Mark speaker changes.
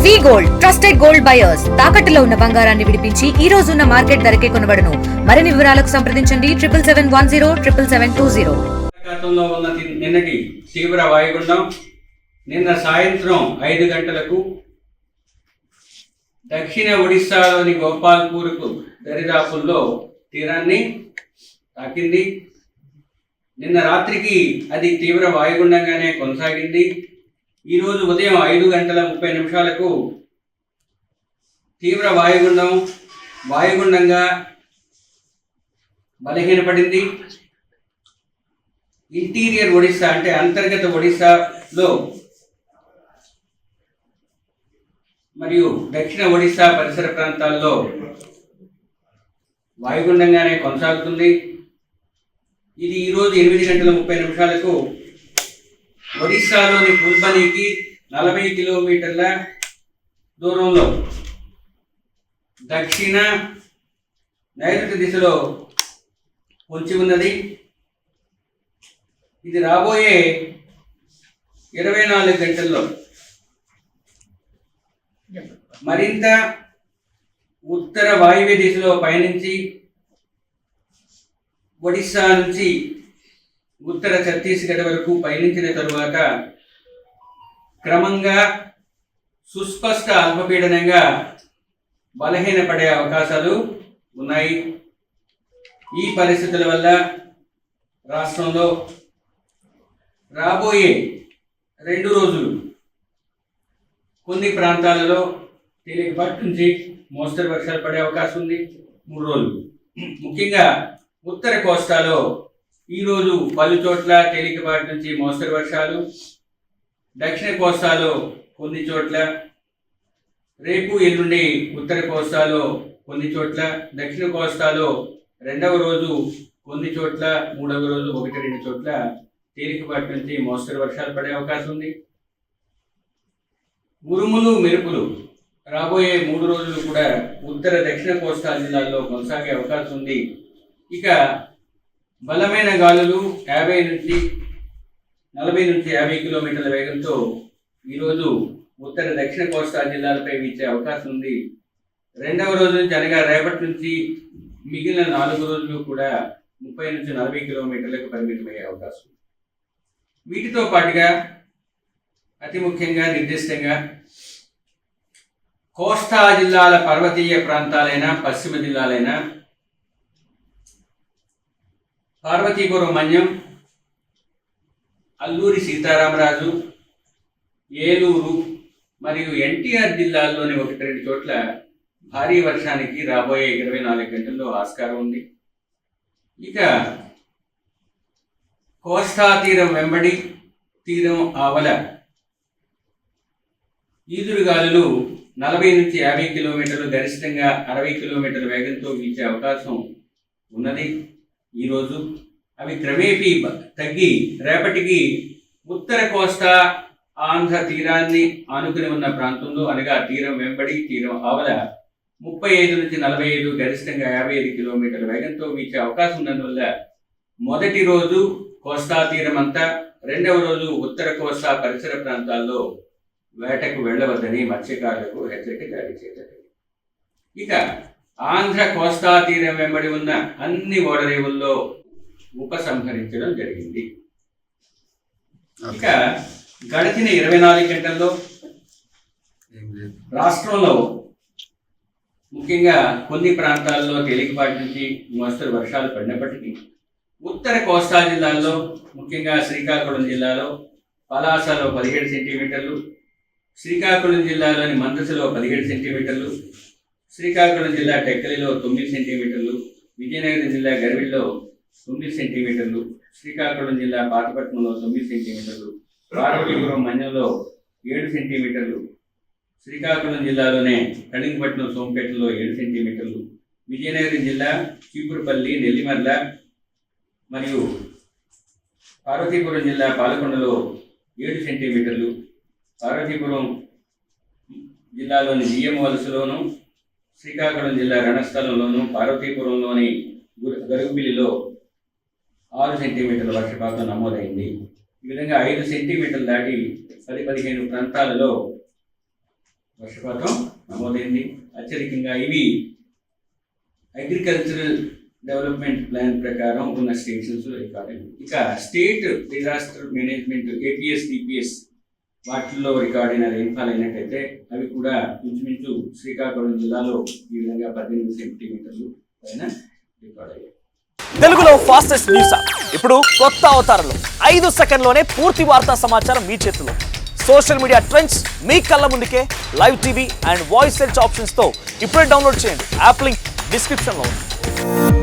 Speaker 1: వి gold trusted gold buyers తాకట్టులో ఉన్న బంగారాన్ని విడిపించి ఈ రోజు ఉన్న మార్కెట్ ధరకే కొనబడును. మరిన్ని వివరాలకు సంప్రదించండి 7771077220.
Speaker 2: గతంలో ఉన్న నిన్నటి తీవ్ర వాయుగుండం నిన్న సాయంత్రం 5 గంటలకు దక్షిణ ఒడిశాలోని గోపాల్పూర్కు దరిదాపుల్లో తీరాన్ని తాకింది. నిన్న రాత్రికి అది తీవ్ర వాయుగుండంగానే కొనసాగింది. ఈరోజు ఉదయం 5:30 తీవ్ర వాయుగుండంగా బలహీనపడింది. ఇంటీరియర్ ఒడిశా అంటే అంతర్గత ఒడిశాలో మరియు దక్షిణ ఒడిశా పరిసర ప్రాంతాల్లో వాయుగుండంగానే కొనసాగుతుంది. ఇది ఈరోజు 8:30 ఒడిశాలోని ఫుల్బనీకి 40 కిలోమీటర్ల దూరంలో దక్షిణ నైరుతి దిశలో పొంచి ఉన్నది. ఇది రాబోయే 24 గంటల్లో మరింత ఉత్తర వాయువ్య దిశలో పయనించి ఒడిశా నుంచి ఉత్తర ఛత్తీస్గఢ్ వరకు పయనించిన తరువాత క్రమంగా సుస్పష్ట అల్పపీడనంగా బలహీనపడే అవకాశాలు ఉన్నాయి. ఈ పరిస్థితుల వల్ల రాష్ట్రంలో రాబోయే 2 రోజులు కొన్ని ప్రాంతాలలో తేలికపాటి నుంచి మోస్తరు వర్షాలు పడే అవకాశం ఉంది. 3 రోజులు ముఖ్యంగా ఉత్తర కోస్తాలో ఈరోజు పలు చోట్ల తేలికపాటి నుంచి మోస్తరు వర్షాలు, దక్షిణ కోస్తాలో కొన్ని చోట్ల, రేపు ఎల్లుండి ఉత్తర కోస్తాలో కొన్ని చోట్ల, దక్షిణ కోస్తాలో 2వ రోజు కొన్ని చోట్ల, 3వ రోజు 1-2 చోట్ల తేలికపాటి నుంచి మోస్తరు వర్షాలు పడే అవకాశం ఉంది. ఉరుములు మెరుపులు రాబోయే 3 రోజులు కూడా ఉత్తర దక్షిణ కోస్తా జిల్లాల్లో కొనసాగే అవకాశం ఉంది. ఇక బలమైన గాలులు 40 నుంచి 50 కిలోమీటర్ల వేగంతో ఈరోజు ఉత్తర దక్షిణ కోస్తా జిల్లాలపై వీచే అవకాశం ఉంది. 2వ రోజు నుంచి అనగా రేపటి నుంచి మిగిలిన 4 రోజులు కూడా 30 నుంచి 40 కిలోమీటర్లకు పరిమితమయ్యే అవకాశం ఉంది. వీటితో పాటుగా అతి ముఖ్యంగా నిర్దిష్టంగా కోస్తా జిల్లాల పర్వతీయ ప్రాంతాలైన పశ్చిమ జిల్లాలైన పార్వతీపురం మన్యం, అల్లూరి సీతారామరాజు, ఏలూరు మరియు ఎన్టీఆర్ జిల్లాల్లోని 1-2 చోట్ల భారీ వర్షానికి రాబోయే 24 గంటల్లో ఆస్కారం ఉంది. ఇక కోస్తా తీరం వెంబడి తీరం ఆవల ఈదురుగాలులు 40 నుంచి 50 కిలోమీటర్లు, గరిష్టంగా 60 కిలోమీటర్ల వేగంతో వీచే అవకాశం ఉన్నది. ఈరోజు అవి క్రమేపీ తగ్గి రేపటికి ఉత్తర కోస్తా ఆంధ్ర తీరాన్ని ఆనుకుని ఉన్న ప్రాంతంలో అనగా తీరం వెంబడి తీరం ఆవల 35 నుంచి 45, గరిష్టంగా 55 కిలోమీటర్ల వేగంతో వీచే అవకాశం ఉన్నందువల్ల మొదటి రోజు కోస్తా తీరం అంతా, 2వ రోజు ఉత్తర కోస్తా పరిసర ప్రాంతాల్లో వేటకు వెళ్ళవద్దని మత్స్యకారులకు హెచ్చరిక జారీ చేశారు. ఇక ఆంధ్ర కోస్తా తీరం వెంబడి ఉన్న అన్ని ఓడరేవుల్లో ఉపసంహరించడం జరిగింది. ఇక గడిచిన 24 గంటల్లో రాష్ట్రంలో ముఖ్యంగా కొన్ని ప్రాంతాల్లో తేలికపాటి నుంచి మోస్తరు వర్షాలు పడినప్పటికీ ఉత్తర కోస్తా జిల్లాల్లో ముఖ్యంగా శ్రీకాకుళం జిల్లాలో పలాసలో 17 సెంటీమీటర్లు, శ్రీకాకుళం జిల్లాలోని మందసలో 17 సెంటీమీటర్లు, శ్రీకాకుళం జిల్లా టెక్కలిలో 9 సెంటీమీటర్లు, విజయనగరం జిల్లా గర్విల్లో 9 సెంటీమీటర్లు, శ్రీకాకుళం జిల్లా పాతపట్నంలో 9 సెంటీమీటర్లు, పార్వతీపురం మన్యంలో 7 సెంటీమీటర్లు, శ్రీకాకుళం జిల్లాలోనే కళింగపట్నం సోంపేటలో 7 సెంటీమీటర్లు, విజయనగరం జిల్లా చీపురుపల్లి, నెల్లిమర్ల మరియు పార్వతీపురం జిల్లా పాలకొండలో 7 సెంటీమీటర్లు, పార్వతీపురం జిల్లాలోని జిఎం వలసలోను, శ్రీకాకుళం జిల్లా రణస్థలంలోను, పార్వతీపురంలోని గరుగుబిల్లిలో 6 సెంటీమీటర్ల వర్షపాతం నమోదైంది. ఈ విధంగా 5 సెంటీమీటర్లు దాటి 10-15 ప్రాంతాలలో వర్షపాతం నమోదైంది. అత్యధికంగా ఇవి అగ్రికల్చరల్ డెవలప్మెంట్ ప్లాన్ ప్రకారం ఉన్న స్టేషన్స్ రికార్డ్ అయింది. ఇక state disaster management APS DPS వాటిల్లో రికార్డ్ అయిన రెయిన్ఫాల్ అయినట్టయితే అవి కూడా ఇంచుమించు శ్రీకాకుళం జిల్లాలో ఈ విధంగా 18 సెంటీమీటర్లు పైన రికార్డ్ అయ్యాయి.
Speaker 3: తెలుగులో ఫాస్టెస్ట్ న్యూస్ యాప్ ఇప్పుడు కొత్త అవతారంలో 5 సెకండ్లోనే పూర్తి వార్తా సమాచారం మీ చేతిలో. సోషల్ మీడియా ట్రెండ్స్ మీ కళ్ళ ముందుకే live TV and voice search options తో ఇప్పుడే డౌన్లోడ్ చేయండి. యాప్ లింక్ డిస్క్రిప్షన్ లో ఉంది.